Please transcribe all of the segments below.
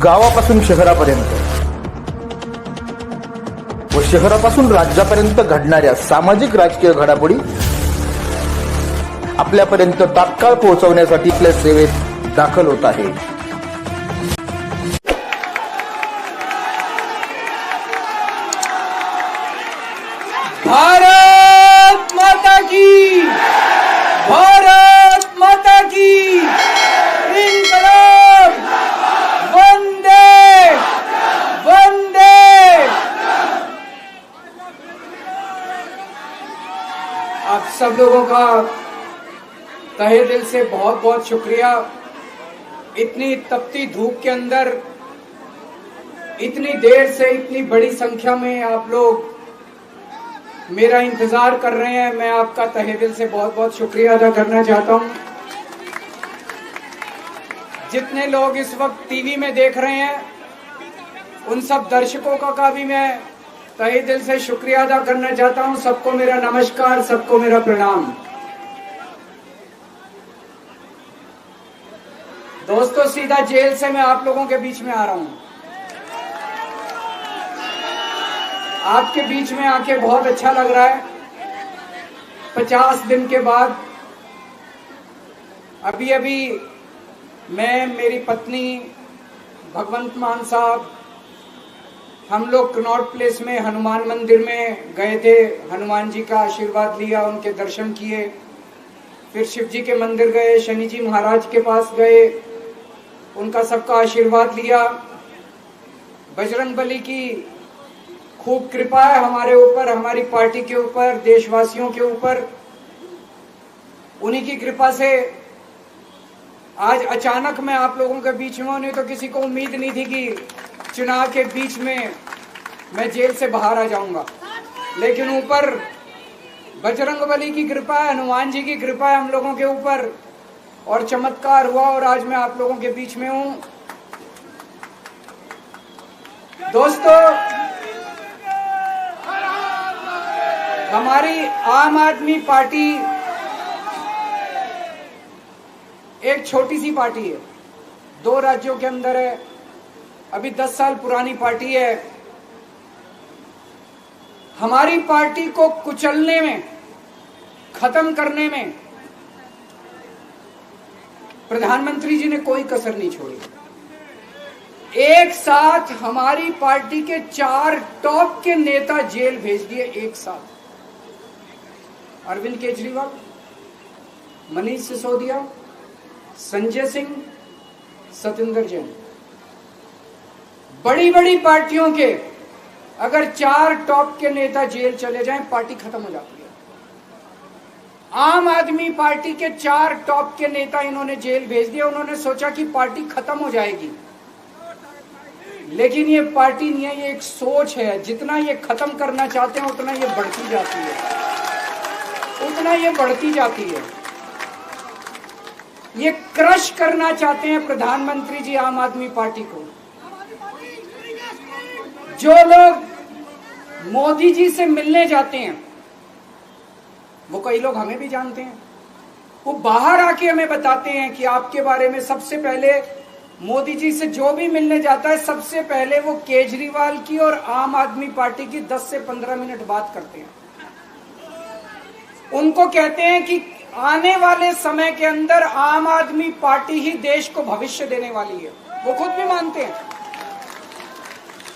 गावापासून शहरापर्यंत व शहरापासून राज्यापर्यंत घडणाऱ्या सामाजिक राजकीय घडामोडी आपल्यापर्यंत तात्काळ पोहोचवण्यासाठी आपल्या सेवेत दाखल होत आहे। भारत माता की, भारत माता की, इनकलाब, वंदे वंदे। आप सब लोगों का तहे दिल से बहुत बहुत शुक्रिया। इतनी तपती धूप के अंदर इतनी देर से इतनी बड़ी संख्या में आप लोग मेरा इंतजार कर रहे हैं। मैं आपका तहे दिल से बहुत बहुत शुक्रिया अदा करना चाहता हूं। जितने लोग इस वक्त टीवी में देख रहे हैं उन सब दर्शकों का भी मैं तहे दिल से शुक्रिया अदा करना चाहता हूं। सबको मेरा नमस्कार, सबको मेरा प्रणाम। दोस्तों, सीधा जेल से मैं आप लोगों के बीच में आ रहा हूं। आपके बीच में आके बहुत अच्छा लग रहा है। 50 दिन के बाद अभी अभी मैं, मेरी पत्नी भगवंत मान साहब, हम लोग कनॉट प्लेस में हनुमान मंदिर में गए थे। हनुमान जी का आशीर्वाद लिया, उनके दर्शन किए। फिर शिव जी के मंदिर गए, शनि जी महाराज के पास गए, उनका सबका आशीर्वाद लिया। बजरंगबली की खूब कृपा है हमारे ऊपर, हमारी पार्टी के ऊपर, देशवासियों के ऊपर। उन्हीं की कृपा से आज अचानक मैं आप लोगों के बीच में हूं। नहीं तो किसी को उम्मीद नहीं थी कि चुनाव के बीच में मैं जेल से बाहर आ जाऊंगा। लेकिन ऊपर बजरंगबली की कृपा है, हनुमान जी की कृपा है हम लोगों के ऊपर, और चमत्कार हुआ और आज मैं आप लोगों के बीच में हूं। दोस्तों, हमारी आम आदमी पार्टी एक छोटी सी पार्टी है, 2 राज्यों के अंदर है, अभी 10 साल पुरानी पार्टी है। हमारी पार्टी को कुचलने में, खत्म करने में प्रधानमंत्री जी ने कोई कसर नहीं छोड़ी। एक साथ हमारी पार्टी के 4 टॉप के नेता जेल भेज दिए एक साथ। अरविंद केजरीवाल, मनीष सिसोदिया, संजय सिंह, सत्येंद्र जैन। बड़ी बड़ी पार्टियों के अगर 4 टॉप के नेता जेल चले जाएं, पार्टी खत्म हो जाती है। आम आदमी पार्टी के 4 टॉप के नेता इन्होंने जेल भेज दिया। उन्होंने सोचा कि पार्टी खत्म हो जाएगी, लेकिन ये पार्टी नहीं है, ये एक सोच है। जितना ये खत्म करना चाहते हैं उतना ये बढ़ती जाती है, उतना ये बढ़ती जाती है। ये क्रश करना चाहते हैं प्रधानमंत्री जी आम आदमी पार्टी को। जो लोग मोदी जी से मिलने जाते हैं, वो कई लोग हमें भी जानते हैं, वो बाहर आके हमें बताते हैं कि आपके बारे में सबसे पहले मोदी जी से जो भी मिलने जाता है, सबसे पहले वो केजरीवाल की और आम आदमी पार्टी की 10 से 15 मिनट बात करते हैं। उनको कहते हैं कि आने वाले समय के अंदर आम आदमी पार्टी ही देश को भविष्य देने वाली है। वो खुद भी मानते हैं।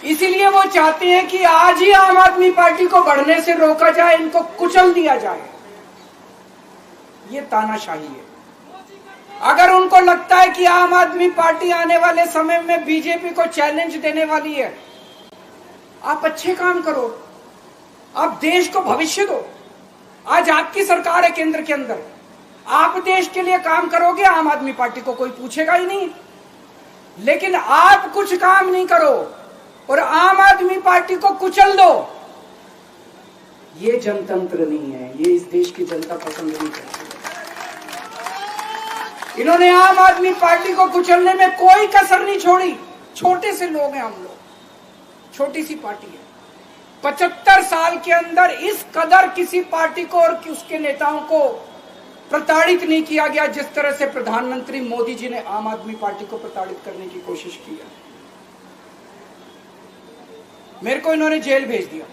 इसीलिए वो चाहते हैं कि आज ही आम आदमी पार्टी को बढ़ने से रोका जाए, इनको कुचल दिया जाए। ये तानाशाही है। अगर उनको लगता है कि आम आदमी पार्टी आने वाले समय में बीजेपी को चैलेंज देने वाली है, आप अच्छे काम करो, आप देश को भविष्य दो। आज आपकी सरकार है केंद्र के अंदर, आप देश के लिए काम करोगे, आम आदमी पार्टी को कोई पूछेगा ही नहीं। लेकिन आप कुछ काम नहीं करो और आम आदमी पार्टी को कुचल दो, ये जनतंत्र नहीं है, ये इस देश की जनता पसंद नहीं करती। इन्होंने आम आदमी पार्टी को कुचलने में कोई कसर नहीं छोड़ी। छोटे से लोग हैं हम लोग, छोटी सी पार्टी है। 75 साल के अंदर इस कदर किसी पार्टी को और उसके नेताओं को प्रताड़ित नहीं किया गया जिस तरह से प्रधानमंत्री मोदी जी ने आम आदमी पार्टी को प्रताड़ित करने की कोशिश की है। मेरे को इन्होंने जेल भेज दिया।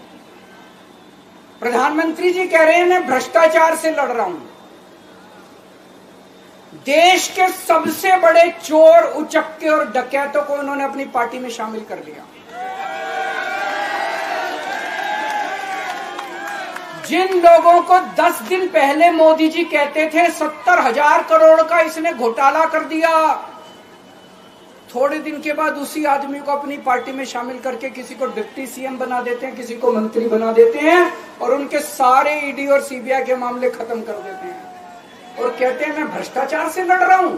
प्रधानमंत्री जी कह रहे हैं मैं भ्रष्टाचार से लड़ रहा हूं। देश के सबसे बड़े चोर, उचक्के और डकैतों को उन्होंने अपनी पार्टी में शामिल कर लिया। जिन लोगों को 10 दिन पहले मोदी जी कहते थे 70,000 करोड़ का इसने घोटाला कर दिया, थोड़े दिन के बाद उसी आदमी को अपनी पार्टी में शामिल करके किसी को डिप्टी सीएम बना देते हैं, किसी को मंत्री बना देते हैं और उनके सारे ईडी और सीबीआई के मामले खत्म कर देते हैं और कहते हैं मैं भ्रष्टाचार से लड़ रहा हूं।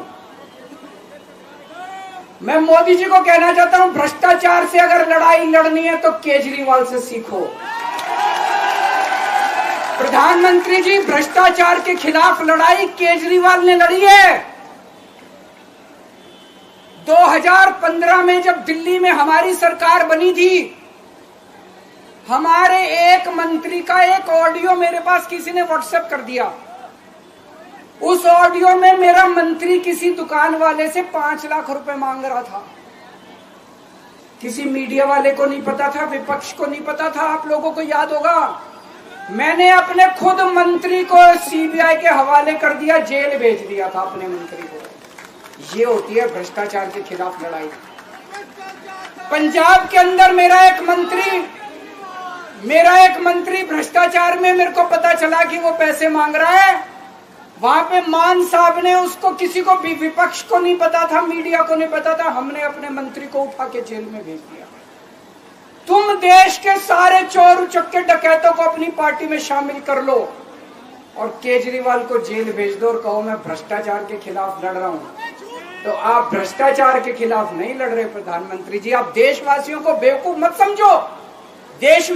मैं मोदी जी को कहना चाहता हूं, भ्रष्टाचार से अगर लड़ाई लड़नी है तो केजरीवाल से सीखो। प्रधानमंत्री जी, भ्रष्टाचार के खिलाफ लड़ाई केजरीवाल ने लड़ी है। 2015 में जब दिल्ली में हमारी सरकार बनी थी, हमारे एक मंत्री का एक ऑडियो मेरे पास किसी ने व्हाट्सएप कर दिया। उस ऑडियो में मेरा मंत्री किसी दुकान वाले से 5 लाख रुपए मांग रहा था। किसी मीडिया वाले को नहीं पता था, विपक्ष को नहीं पता था। आप लोगों को याद होगा, मैंने अपने खुद मंत्री को सीबीआई के हवाले कर दिया, जेल भेज दिया था अपने मंत्री को। ये होती है भ्रष्टाचार के खिलाफ लड़ाई। पंजाब के अंदर मेरा एक मंत्री भ्रष्टाचार में, मेरे को पता चला कि वो पैसे मांग रहा है। वहां पे मान साहब ने उसको, किसी को भी, विपक्ष को नहीं पता था, मीडिया को नहीं पता था, हमने अपने मंत्री को उठा के जेल में भेज दिया। तुम देश के सारे चोर उचक्के डकैतों को अपनी पार्टी में शामिल कर लो और केजरीवाल को जेल भेज दो और कहो मैं भ्रष्टाचार के खिलाफ लड़ रहा हूं। तो आप भ्रष्टाचार के खिलाफ नहीं लड़ रहे प्रधानमंत्री जी। आप देशवासियों को बेवकूफ मत समझो। देश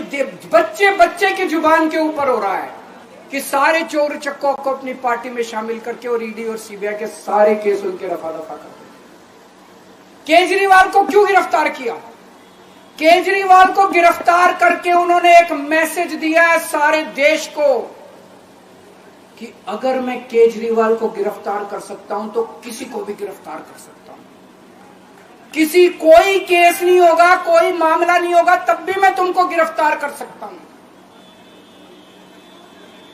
बच्चे बच्चे की जुबान के ऊपर हो रहा है कि सारे चोर चक्कों को अपनी पार्टी में शामिल करके और ईडी और सीबीआई के सारे केस उनके रफा दफा कर। केजरीवाल को क्यों गिरफ्तार किया? केजरीवाल को गिरफ्तार करके उन्होंने एक मैसेज दिया है सारे देश को कि अगर मैं केजरीवाल को गिरफ्तार कर सकता हूं तो किसी को भी गिरफ्तार कर सकता हूं। कोई केस नहीं होगा, कोई मामला नहीं होगा, तब भी मैं तुमको गिरफ्तार कर सकता हूं।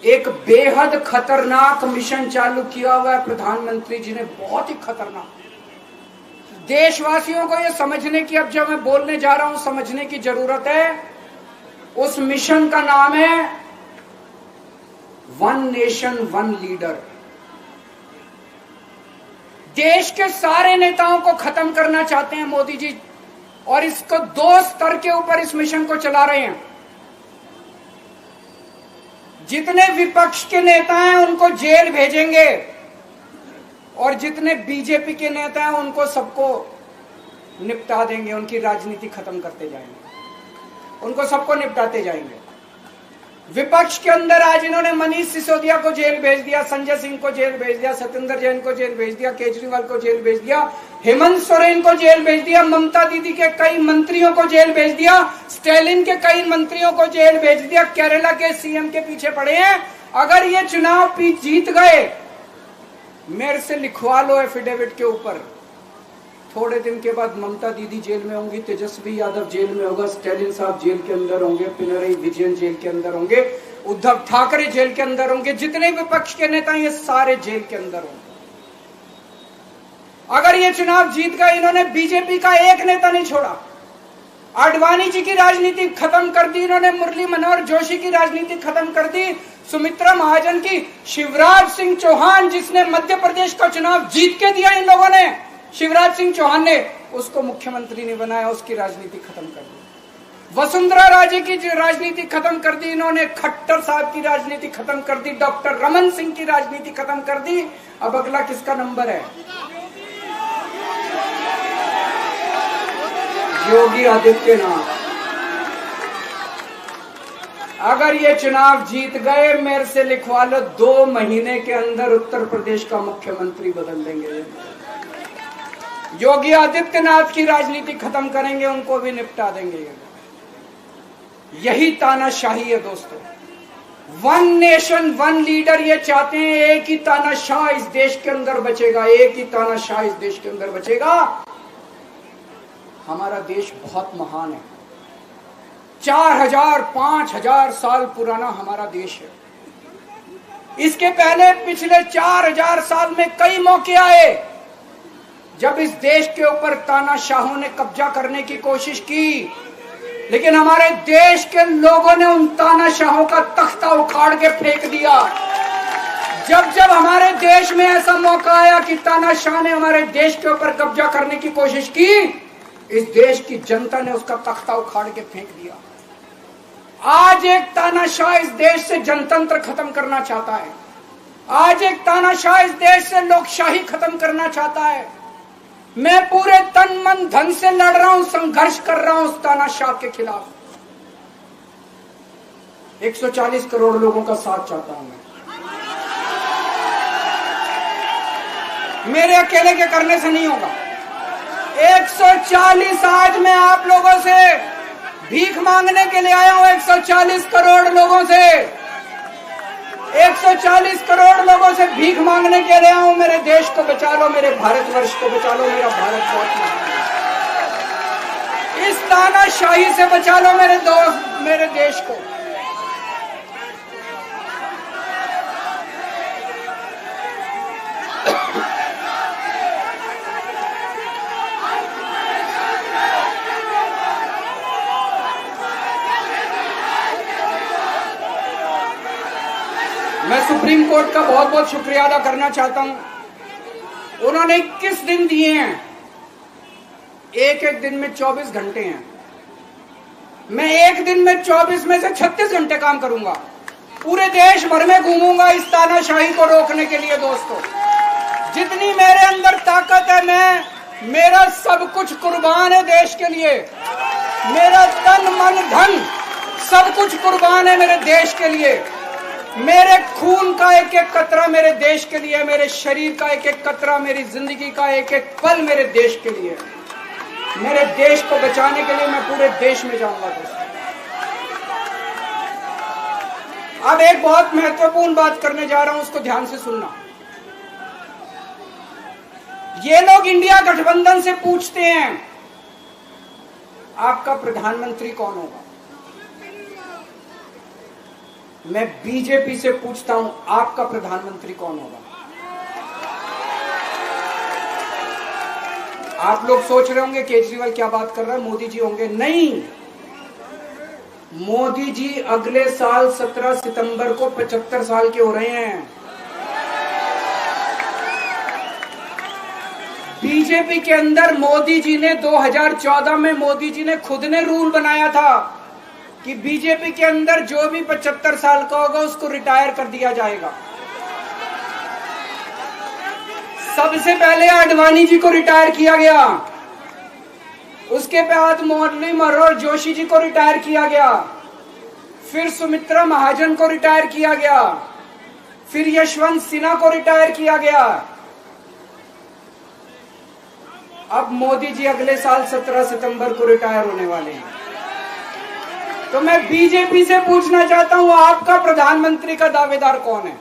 एक बेहद खतरनाक मिशन चालू किया हुआ है प्रधानमंत्री जी ने, बहुत ही खतरनाक। देशवासियों को यह समझने की, अब जब मैं बोलने जा रहा हूं, समझने की जरूरत है। उस मिशन का नाम है वन नेशन वन लीडर। देश के सारे नेताओं को खत्म करना चाहते हैं मोदी जी और इसको 2 स्तर के ऊपर इस मिशन को चला रहे हैं। जितने विपक्ष के नेता हैं उनको जेल भेजेंगे और जितने बीजेपी के नेता हैं उनको सबको निपटा देंगे, उनकी राजनीति खत्म करते जाएंगे, उनको सबको निपटाते जाएंगे। विपक्ष के अंदर आज इन्होंने मनीष सिसोदिया को जेल भेज दिया, संजय सिंह को जेल भेज दिया, सत्येंद्र जैन को जेल भेज दिया, केजरीवाल को जेल भेज दिया, हेमंत सोरेन को जेल भेज दिया, ममता दीदी के कई मंत्रियों को जेल भेज दिया, स्टालिन के कई मंत्रियों को जेल भेज दिया, केरला के सीएम के पीछे पड़े हैं। अगर ये चुनाव जीत गए, मेरे से लिखवा लो एफिडेविट के ऊपर, थोड़े दिन के बाद ममता दीदी जेल में होंगी, तेजस्वी यादव जेल में होगा, स्टालिन साहब जेल के अंदर होंगे, पिनरई विजयन जेल के अंदर होंगे, उद्धव ठाकरे जेल के अंदर होंगे, जितने विपक्ष के नेता ये सारे जेल के अंदर होंगे। अगर ये चुनाव जीत गए, इन्होंने बीजेपी का एक नेता नहीं छोड़ा। आडवाणी जी की राजनीति खत्म कर दी इन्होंने, मुरली मनोहर जोशी की राजनीति खत्म कर दी, सुमित्रा महाजन की, शिवराज सिंह चौहान जिसने मध्य प्रदेश का चुनाव जीत के दिया इन लोगों ने, शिवराज सिंह चौहान ने उसको मुख्यमंत्री नहीं बनाया, उसकी राजनीति खत्म कर दी। वसुंधरा राजे की राजनीति खत्म कर दी इन्होंने, खट्टर साहब की राजनीति खत्म कर दी, डॉक्टर रमन सिंह की राजनीति खत्म कर दी। अब अगला किसका नंबर है? योगी आदित्यनाथ। अगर ये चुनाव जीत गए, मेरे से लिखवा लो, 2 महीने के अंदर उत्तर प्रदेश का मुख्यमंत्री बदल देंगे। योगी आदित्यनाथ की राजनीति खत्म करेंगे, उनको भी निपटा देंगे। यही तानाशाही है दोस्तों। वन नेशन वन लीडर ये चाहते हैं, एक ही तानाशाह इस देश के अंदर बचेगा, एक ही तानाशाह इस देश के अंदर बचेगा। हमारा देश बहुत महान है, 4000 5000 साल पुराना हमारा देश है। इसके पहले पिछले 4000 साल में कई मौके आए जब इस देश के ऊपर तानाशाहों ने कब्जा करने की कोशिश की, लेकिन हमारे देश के लोगों ने उन तानाशाहों का तख्ता उखाड़ के फेंक दिया। जब जब हमारे देश में ऐसा मौका आया कि तानाशाह ने हमारे देश के ऊपर कब्जा करने की कोशिश की, इस देश की जनता ने उसका तख्ता उखाड़ के फेंक दिया। आज एक तानाशाह इस देश से जनतंत्र खत्म करना चाहता है। आज एक तानाशाह इस देश से लोकशाही खत्म करना चाहता है। मैं पूरे तन मन धन से लड़ रहा हूं, संघर्ष कर रहा हूं उस तानाशाह के खिलाफ। 140 करोड़ लोगों का साथ चाहता हूं मैं। मेरे अकेले के करने से नहीं होगा। 140 आज मैं आप लोगों से भीख मांगने के लिए आया हूं। 140 करोड़ लोगों से 140 करोड़ लोगों से भीख मांगने के लिए आया हूं। मेरे देश को बचा लो, मेरे भारतवर्ष को बचा लो, मेरा भारत इस तानाशाही से बचा लो मेरे दोस्त, मेरे देश को। मैं सुप्रीम कोर्ट का बहुत बहुत शुक्रिया अदा करना चाहता हूं। उन्होंने 21 दिन दिए हैं, एक एक दिन में 24 घंटे हैं। मैं एक दिन में 24 में से 36 घंटे काम करूंगा। पूरे देश भर में घूमूंगा इस तानाशाही को रोकने के लिए। दोस्तों, जितनी मेरे अंदर ताकत है, मेरा सब कुछ कुर्बान है देश के लिए। मेरा तन मन धन सब कुछ कुर्बान है मेरे देश के लिए। मेरे खून का एक एक कतरा मेरे देश के लिए, मेरे शरीर का एक एक कतरा, मेरी जिंदगी का एक एक पल मेरे देश के लिए। मेरे देश को बचाने के लिए मैं पूरे देश में जाऊंगा। दोस्तों, अब एक बहुत महत्वपूर्ण बात करने जा रहा हूं, उसको ध्यान से सुनना। ये लोग इंडिया गठबंधन से पूछते हैं आपका प्रधानमंत्री कौन होगा। मैं बीजेपी से पूछता हूं आपका प्रधानमंत्री कौन होगा। आप लोग सोच रहे होंगे केजरीवाल क्या बात कर रहा है, मोदी जी होंगे। नहीं, मोदी जी अगले साल 17 सितंबर को 75 साल के हो रहे हैं। बीजेपी के अंदर मोदी जी ने 2014 में मोदी जी ने खुद ने रूल बनाया था कि बीजेपी के अंदर जो भी 75 साल का होगा उसको रिटायर कर दिया जाएगा। सबसे पहले आडवाणी जी को रिटायर किया गया, उसके बाद मुरली मनोहर जोशी जी को रिटायर किया गया, फिर सुमित्रा महाजन को रिटायर किया गया, फिर यशवंत सिन्हा को रिटायर किया गया। अब मोदी जी अगले साल 17 सितंबर को रिटायर होने वाले हैं। तो मैं बीजेपी से पूछना चाहता हूं आपका प्रधानमंत्री का दावेदार कौन है।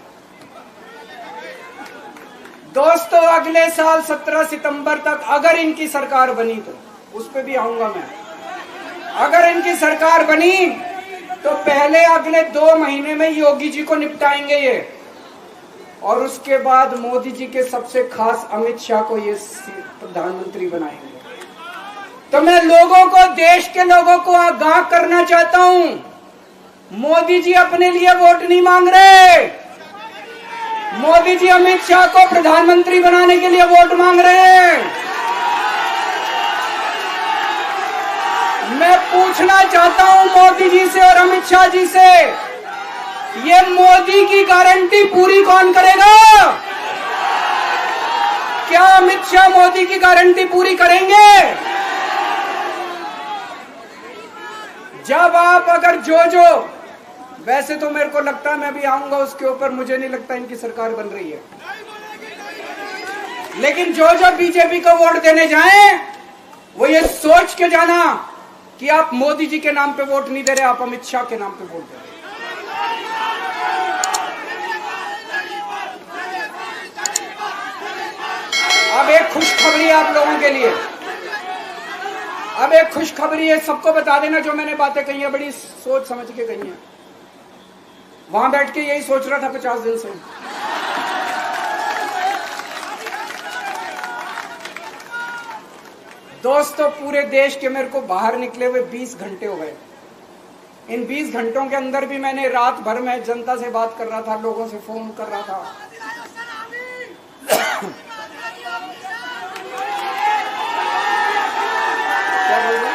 दोस्तों, अगले साल 17 सितंबर तक अगर इनकी सरकार बनी, तो उस पर भी आऊंगा मैं। अगर इनकी सरकार बनी तो पहले अगले 2 महीने में योगी जी को निपटाएंगे ये, और उसके बाद मोदी जी के सबसे खास अमित शाह को ये प्रधानमंत्री बनाएंगे। तो मैं लोगों को, देश के लोगों को आगाह करना चाहता हूं, मोदी जी अपने लिए वोट नहीं मांग रहे। मोदी जी अमित शाह को प्रधानमंत्री बनाने के लिए वोट मांग रहे हैं। मैं पूछना चाहता हूं मोदी जी से और अमित शाह जी से, ये मोदी की गारंटी पूरी कौन करेगा? क्या अमित शाह मोदी की गारंटी पूरी करेंगे? जब आप अगर जो वैसे तो मेरे को लगता है मैं भी आऊंगा उसके ऊपर, मुझे नहीं लगता इनकी सरकार बन रही है, लेकिन जो बीजेपी को वोट देने जाएं वो ये सोच के जाना कि आप मोदी जी के नाम पे वोट नहीं दे रहे, आप अमित शाह के नाम पे वोट दे रहे। अब एक खुशखबरी आप लोगों के लिए, अब एक खुशखबरी है, सबको बता देना, जो मैंने बातें कही है बड़ी सोच समझ के कही है। वहां बैठ के यही सोच रहा था 50 दिन से। दोस्तों, पूरे देश के मेरे को बाहर निकले हुए 20 घंटे हो गए। इन 20 घंटों के अंदर भी मैंने रात भर में जनता से बात कर रहा था, लोगों से फोन कर रहा था। क्या बोल रहे?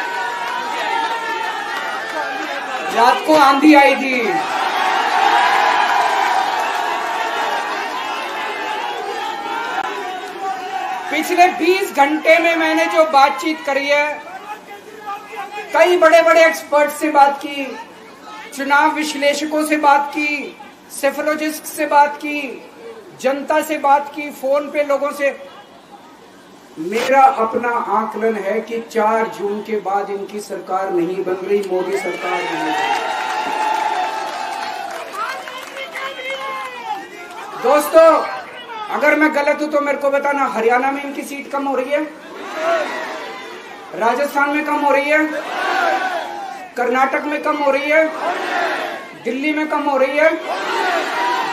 रात को आंधी आई थी। पिछले 20 घंटे में मैंने जो बातचीत करी है, कई बड़े बड़े एक्सपर्ट से बात की, चुनाव विश्लेषकों से बात की, सेफोलॉजिस्ट से बात की, जनता से बात की, फोन पे लोगों से। मेरा अपना आकलन है कि 4 जून के बाद इनकी सरकार नहीं बन रही, मोदी सरकार नहीं बन रही। दोस्तों, अगर मैं गलत हूं तो मेरे को बताना। हरियाणा में इनकी सीट कम हो रही है, राजस्थान में कम हो रही है, कर्नाटक में कम हो रही है, दिल्ली में कम हो रही है,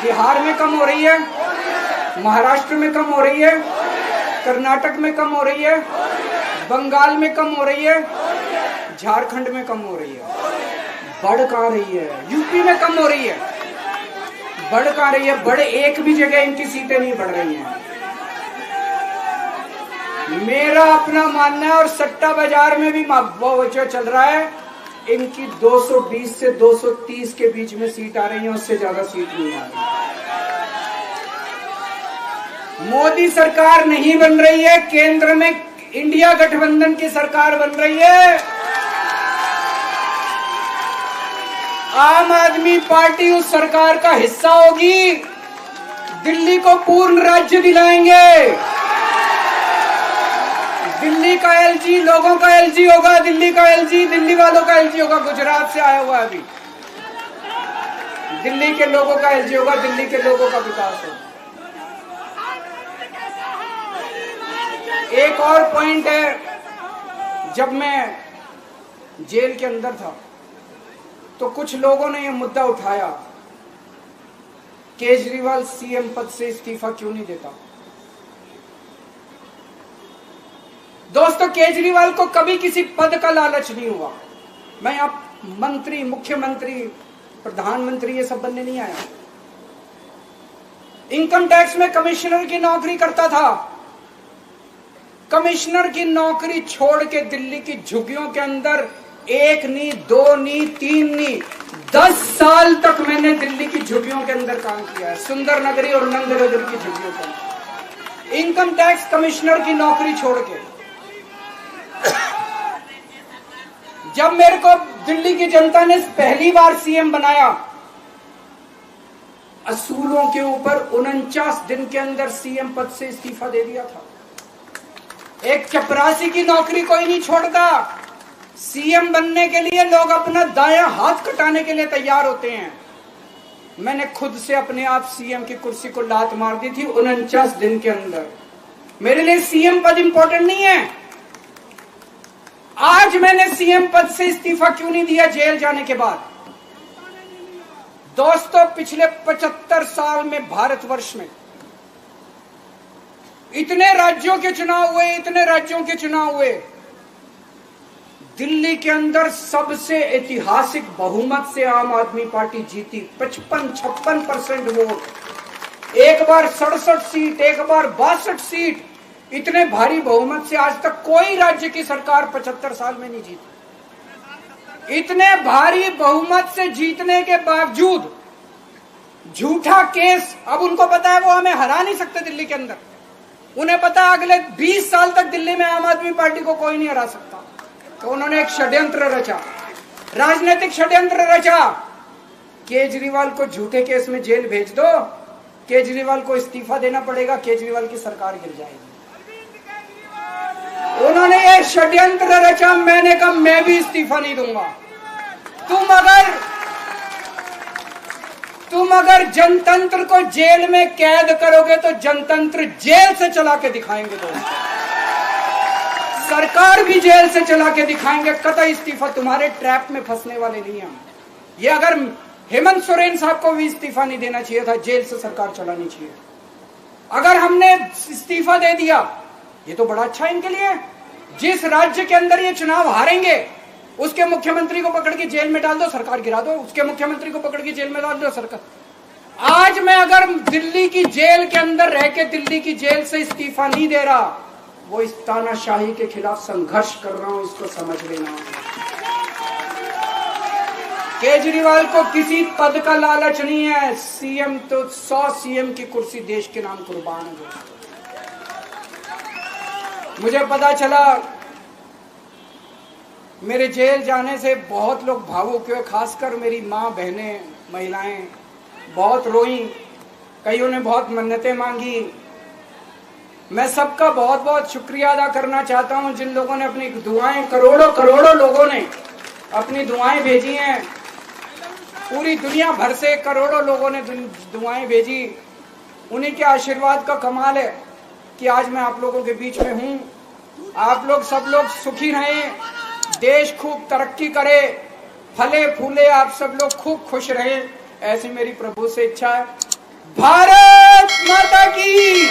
बिहार में कम हो रही है, महाराष्ट्र में कम हो रही है, कर्नाटक में कम हो रही है, बंगाल में कम हो रही है, झारखंड में कम हो रही है। बढ़ कहां रही है? यूपी में कम हो रही है, बढ़ कहां रही है? बड़े एक भी जगह इनकी सीटें नहीं बढ़ रही हैं। मेरा अपना मानना है, और सट्टा बाजार में भी जो चल रहा है, इनकी 220 से 230 के बीच में सीट आ रही है, उससे ज्यादा सीट नहीं आ रही। मोदी सरकार नहीं बन रही है, केंद्र में इंडिया गठबंधन की सरकार बन रही है। आम आदमी पार्टी उस सरकार का हिस्सा होगी। दिल्ली को पूर्ण राज्य दिलाएंगे। दिल्ली का एलजी लोगों का एलजी होगा, दिल्ली का एलजी दिल्ली वालों का एलजी होगा। गुजरात से आया हुआ है अभी। दिल्ली के लोगों का एलजी होगा, दिल्ली के लोगों का विकास होगा। एक और पॉइंट है, जब मैं जेल के अंदर था तो कुछ लोगों ने यह मुद्दा उठाया, केजरीवाल सीएम पद से इस्तीफा क्यों नहीं देता। दोस्तों, केजरीवाल को कभी किसी पद का लालच नहीं हुआ। मैं आप मंत्री, मुख्यमंत्री, प्रधानमंत्री ये सब बनने नहीं आया। इनकम टैक्स में कमिश्नर की नौकरी करता था। कमिश्नर की नौकरी छोड़ के दिल्ली की झुग्गियों के अंदर 1 नहीं, 2 नहीं, 3 नहीं, 10 साल तक मैंने दिल्ली की झुग्गियों के अंदर काम किया है, सुंदर नगरी और नंद नगर की झुग्गियों के अंदर। इनकम टैक्स कमिश्नर की नौकरी छोड़ के जब मेरे को दिल्ली की जनता ने पहली बार सीएम बनाया, असूलों के ऊपर 49 दिन के अंदर सीएम पद से इस्तीफा दे दिया था। एक चपरासी की नौकरी कोई नहीं छोड़ता। सीएम बनने के लिए लोग अपना दायां हाथ कटाने के लिए तैयार होते हैं। मैंने खुद से अपने आप सीएम की कुर्सी को लात मार दी थी 49 दिन के अंदर। मेरे लिए सीएम पद इंपॉर्टेंट नहीं है। आज मैंने सीएम पद से इस्तीफा क्यों नहीं दिया जेल जाने के बाद? दोस्तों, पिछले 75 साल में भारतवर्ष में इतने राज्यों के चुनाव हुए, इतने राज्यों के चुनाव हुए, दिल्ली के अंदर सबसे ऐतिहासिक बहुमत से आम आदमी पार्टी जीती। 55-56% वोट, एक बार 67 सीट, एक बार 62 सीट। इतने भारी बहुमत से आज तक कोई राज्य की सरकार 75 साल में नहीं जीती। इतने भारी बहुमत से जीतने के बावजूद झूठा केस, अब उनको पता है वो हमें हरा नहीं सकते दिल्ली के अंदर। उन्हें पता है अगले 20 साल तक दिल्ली में आम आदमी पार्टी को कोई नहीं हरा सकता। तो उन्होंने एक षड्यंत्र रचा, राजनीतिक षड्यंत्र रचा। केजरीवाल को झूठे केस में जेल भेज दो, केजरीवाल को इस्तीफा देना पड़ेगा, केजरीवाल की सरकार गिर जाएगी। उन्होंने ये षड्यंत्र रचा। मैंने कहा मैं भी इस्तीफा नहीं दूंगा। तुम अगर जनतंत्र को जेल में कैद करोगे तो जनतंत्र जेल से चला के दिखाएंगे। दोस्तों, सरकार भी जेल से चला के दिखाएंगे, कतई इस्तीफा, तुम्हारे ट्रैप में फंसने वाले नहीं हम। ये अगर हेमंत सोरेन साहब को भी इस्तीफा नहीं देना चाहिए था, जेल से सरकार चलानी चाहिए। अगर हमने इस्तीफा दे दिया, ये तो बड़ा अच्छा इनके लिए। जिस राज्य के अंदर ये चुनाव हारेंगे उसके मुख्यमंत्री को पकड़ के जेल में डाल दो, सरकार गिरा दो, उसके मुख्यमंत्री को पकड़ के जेल में डाल दो, सरकार। आज मैं अगर दिल्ली की जेल के अंदर रह के दिल्ली की जेल से इस्तीफा नहीं दे रहा, वो इस तानाशाही के खिलाफ संघर्ष कर रहा हूं, इसको समझ लेना। केजरीवाल को किसी पद का लालच नहीं है, सीएम तो 100 सीएम की कुर्सी देश के नाम कुर्बान है। मुझे पता चला मेरे जेल जाने से बहुत लोग भावुक हुए, खासकर मेरी माँ, बहनें, महिलाएं बहुत रोई, कईयों ने बहुत मन्नतें मांगी। मैं सबका बहुत बहुत शुक्रिया अदा करना चाहता हूं, जिन लोगों ने अपनी दुआएं, करोड़ों करोड़ों लोगों ने अपनी दुआएं भेजी हैं, पूरी दुनिया भर से करोड़ों लोगों ने दुआएं भेजी। उन्हीं के आशीर्वाद का कमाल है कि आज मैं आप लोगों के बीच में हूं। आप लोग सब लोग सुखी रहें, देश खूब तरक्की करे, फले फूले, आप सब लोग खूब खुश रहें, ऐसी मेरी प्रभु से इच्छा है। भारत माता की